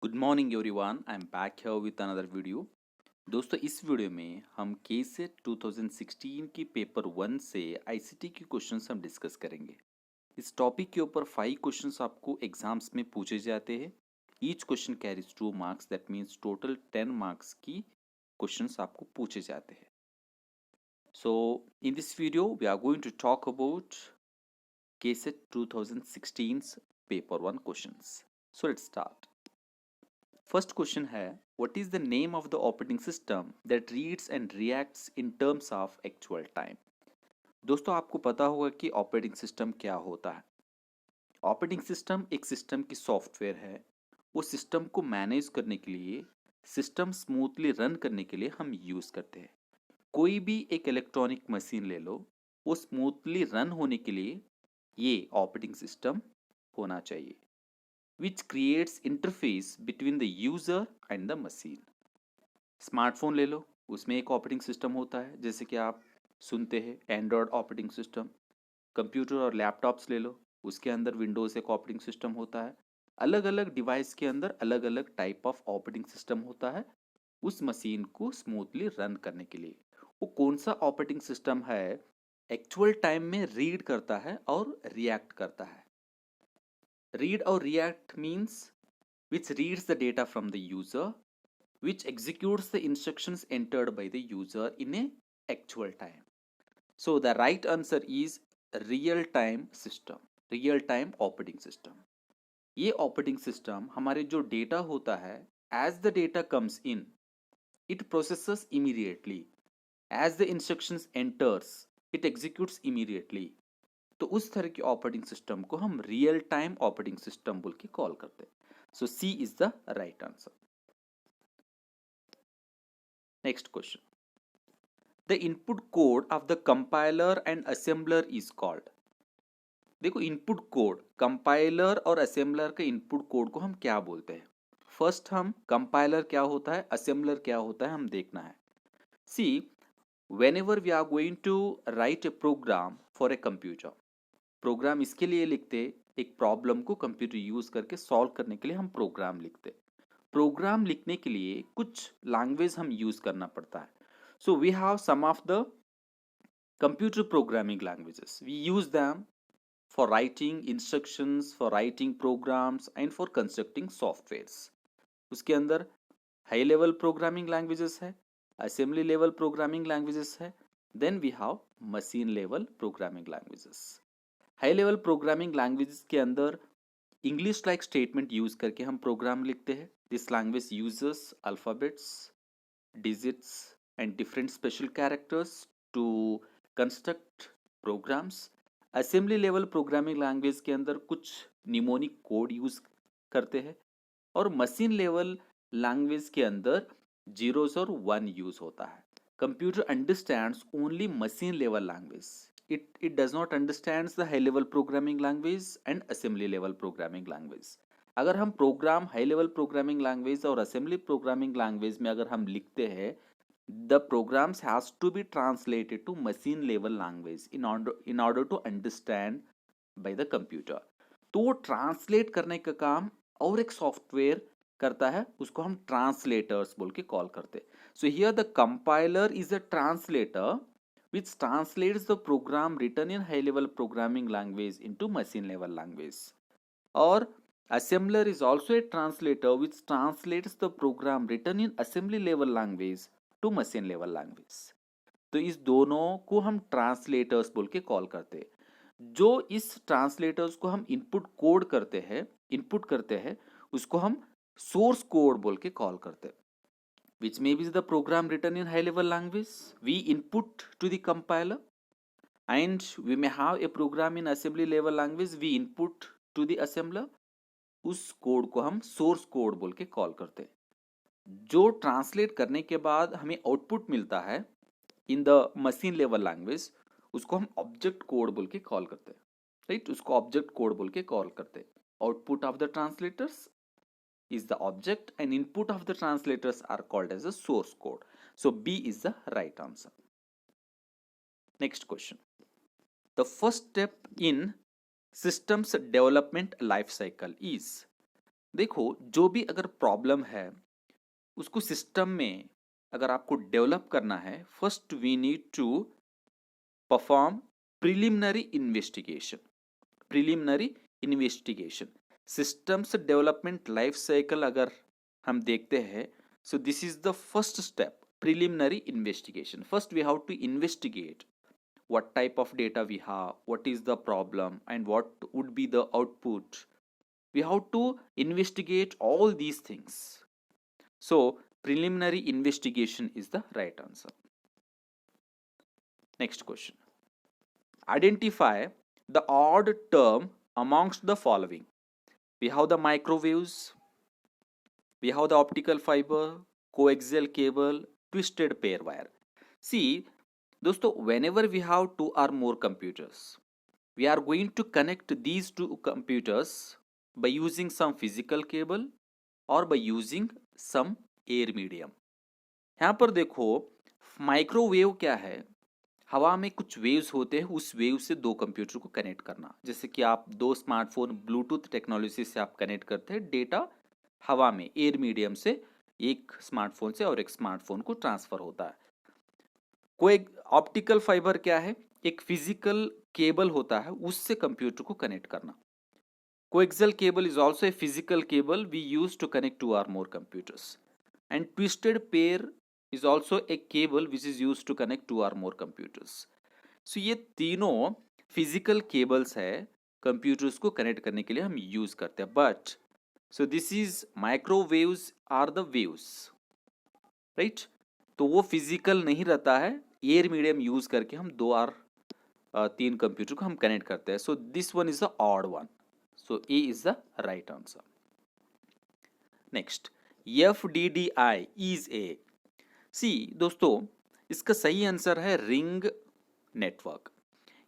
Good morning everyone, I am back here with another video. दोस्तों, इस video में हम केसेट 2016 की पेपर 1 से आईसीटी के क्वेश्चंस हम डिस्कस करेंगे। इस टॉपिक के ऊपर 5 क्वेश्चंस आपको एग्जाम्स में पूछे जाते हैं। Each question carries 2 marks, that means total 10 marks की क्वेश्चंस आपको पूछे जाते हैं। So in this video we are going to talk about KSET 2016 paper 1 questions. So let's start. First question है, what is the name of the operating system that reads and reacts in terms of actual time. दोस्तों, आपको पता होगा कि operating system क्या होता है। Operating system एक सिस्टम की सॉफ्टवेयर है। वो सिस्टम को मैनेज करने के लिए, सिस्टम स्मूथली रन करने के लिए हम यूज़ करते हैं। कोई भी एक इलेक्ट्रॉनिक मशीन ले लो, वो स्मूथली रन होने के लिए ये ऑपरेटिंग सिस्टम होना चाहिए, which creates interface between the user and the machine। Smartphone ले लो, उसमें एक ऑपरेटिंग सिस्टम होता है, जैसे कि आप सुनते हैं एंड्रॉयड ऑपरेटिंग सिस्टम। कंप्यूटर और लैपटॉप्स ले लो, उसके अंदर विंडोज़ एक ऑपरेटिंग सिस्टम होता है। अलग अलग डिवाइस के अंदर अलग अलग टाइप ऑफ ऑपरेटिंग सिस्टम होता है उस मशीन को स्मूथली रन करने के लिए। वो कौन सा ऑपरेटिंग सिस्टम है एक्चुअल टाइम में रीड करता है और रिएक्ट करता है। रीड और react means which reads the data from the user, which executes the instructions entered by the user in a actual time. So the right answer is real time system, real time operating system। ये operating system हमारे जो data होता है, as the data comes in, it processes immediately, as the instructions enters, it executes immediately। तो उस तरह के operating system को हम रियल टाइम ऑपरेटिंग सिस्टम बोल के कॉल करते हैं। So C is the right answer. Next question, the input code of the compiler and assembler is called. देखो, इनपुट कोड, कंपाइलर और असेंबलर के इनपुट कोड को हम क्या बोलते हैं। फर्स्ट हम कंपाइलर क्या होता है, असेंबलर क्या होता है, हम देखना है। सी, whenever we are going to write a program for a computer, program इसके लिए लिखते, एक प्रॉब्लम को कंप्यूटर यूज करके सॉल्व करने के लिए हम प्रोग्राम लिखते। प्रोग्राम लिखने के लिए कुछ लैंग्वेज हम यूज करना पड़ता है। So we have some of the computer programming languages, we use them for writing instructions, for writing programs and for constructing softwares। उसके अंदर हाई लेवल प्रोग्रामिंग लैंग्वेजेस है, असेंबली लेवल प्रोग्रामिंग लैंग्वेजेस है, then we have machine level programming languages. High level programming languages के अंदर English like statement use करके हम programme लिखते हैं। This language uses alphabets, digits and different special characters to construct programs। Assembly level programming language के अंदर कुछ mnemonic code use करते हैं, और मशीन लेवल लैंग्वेज के अंदर जीरोस और वन यूज होता है। Computer understands only machine level language, it does not understands the high level programming language and assembly level programming language। अगर हम program high level programming language और assembly programming language में अगर हम लिखते हैं, the programs has to be translated to machine level language in order to understand by the computer. तो वो ट्रांसलेट करने का काम और एक सॉफ्टवेयर करता है, उसको हम ट्रांसलेटर्स बोल के कॉल करते हैं। So here the compiler is a translator which translates the program written in high level programming language into machine level language, or assembler is also a translator which translates the program written in assembly level language to machine level language। तो इस दोनों को हम translators बोल के call करते हैं। जो इस ट्रांसलेटर्स को हम इनपुट करते हैं उसको हम सोर्स कोड बोल के कॉल करते हैं। which may be the program written in high level language we input to the compiler, and we may have a program in assembly level language we input to the assembler। उस code को हम source code बोल के call करते हैं। जो translate करने के बाद हमें आउटपुट मिलता है in the machine level language, उसको हम ऑब्जेक्ट कोड बोल के कॉल करते हैं। राइट, उसको ऑब्जेक्ट कोड बोल के कॉल करते हैं। Output of the translators is the object and input of the translators are called as a source code। So B is the right answer। Next question, the first step in systems development life cycle is, देखो जो भी अगर problem है उसको system में अगर आपको develop करना है, first we need to perform preliminary investigation. Preliminary investigation, systems development life cycle अगर हम देखते हैं, so this is the first step, preliminary investigation. First we have to investigate what type of data we have, what is the problem, and what would be the output. We have to investigate all these things. So preliminary investigation is the right answer. Next question, identify the odd term amongst the following. We have the microwaves, we have the optical fiber, coaxial cable, twisted pair wire. See दोस्तों, whenever we have two or more computers, we are going to connect these two computers by using some physical cable or by using some air medium. यहाँ पर देखो microwave क्या है, हवा में कुछ waves होते हैं, उस वेव से दो कंप्यूटर को कनेक्ट करना। जैसे कि आप दो स्मार्टफोन ब्लूटूथ टेक्नोलॉजी से आप कनेक्ट करते हैं, डेटा हवा में एयर मीडियम से एक स्मार्टफोन से और एक स्मार्टफोन को ट्रांसफर होता है। कोई ऑप्टिकल फाइबर क्या है, एक फिजिकल केबल होता है, उससे कंप्यूटर को कनेक्ट करना। Coaxial cable is also a physical cable we use to connect two or more computers, and twisted pair is also a cable which is use to connect two or more computers. सो ये तीनों physical cables है, computers को connect करने के लिए हम use करते हैं। But so this is microwaves are the waves, right? तो वो फिजिकल नहीं रहता है, एयर मीडियम यूज करके हम दो और तीन कंप्यूटर को हम कनेक्ट करते हैं। So this one is the odd one, so A is the right answer. Next, FDDI is a, C दोस्तों इसका सही आंसर है रिंग नेटवर्क।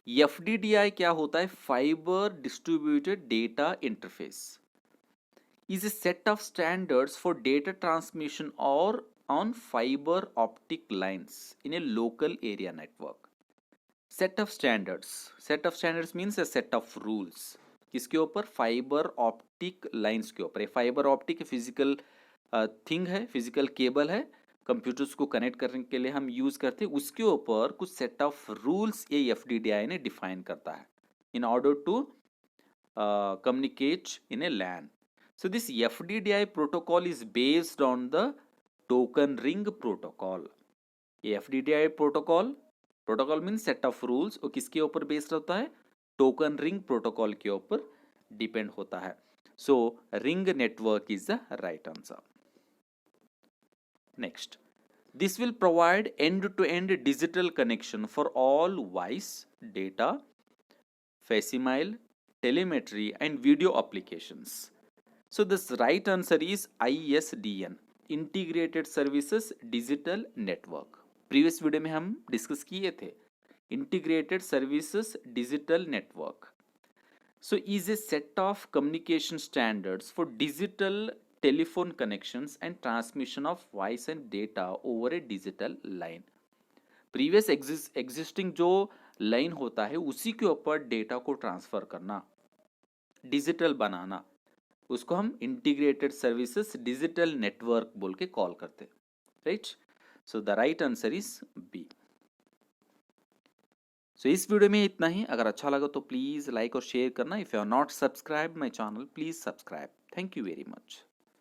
FDDI क्या होता है, fibre distributed data interface, is a set of standards for data transmission or on fiber optic lines in a local area network. Set of standards means a set of rules. किसके ऊपर, fibre optic lines के ऊपर। Fibre optic physical thing है, physical cable है, computers को connect करने के लिए हम यूज करते हैं, उसके ऊपर कुछ सेट ऑफ रूल्स ये FDDI ने डिफाइन करता है in order to communicate in a LAN. So this FDDI protocol is based on the token ring protocol. ये FDDI protocol means set of rules, और किसके ऊपर बेस्ड होता है, टोकन रिंग प्रोटोकॉल के ऊपर डिपेंड होता है. So ring network is the right answer. Next, this will provide end-to-end digital connection for all voice, data, facsimile, telemetry and video applications. So this right answer is ISDN, Integrated Services Digital Network. Previous video में हम discuss किए थे integrated services digital network. So is a set of communication standards for digital telephone connections and transmission of voice and data over A digital line. Previous existing जो line होता है उसी के ऊपर डेटा को ट्रांसफर करना, डिजिटल बनाना, उसको हम इंटीग्रेटेड सर्विसेज डिजिटल नेटवर्क बोल के कॉल करते, right? So the right answer is B. सो इस वीडियो में इतना ही. अगर अच्छा लगा तो प्लीज लाइक और शेयर करना. If you are not subscribe my channel, please subscribe. Thank you very much.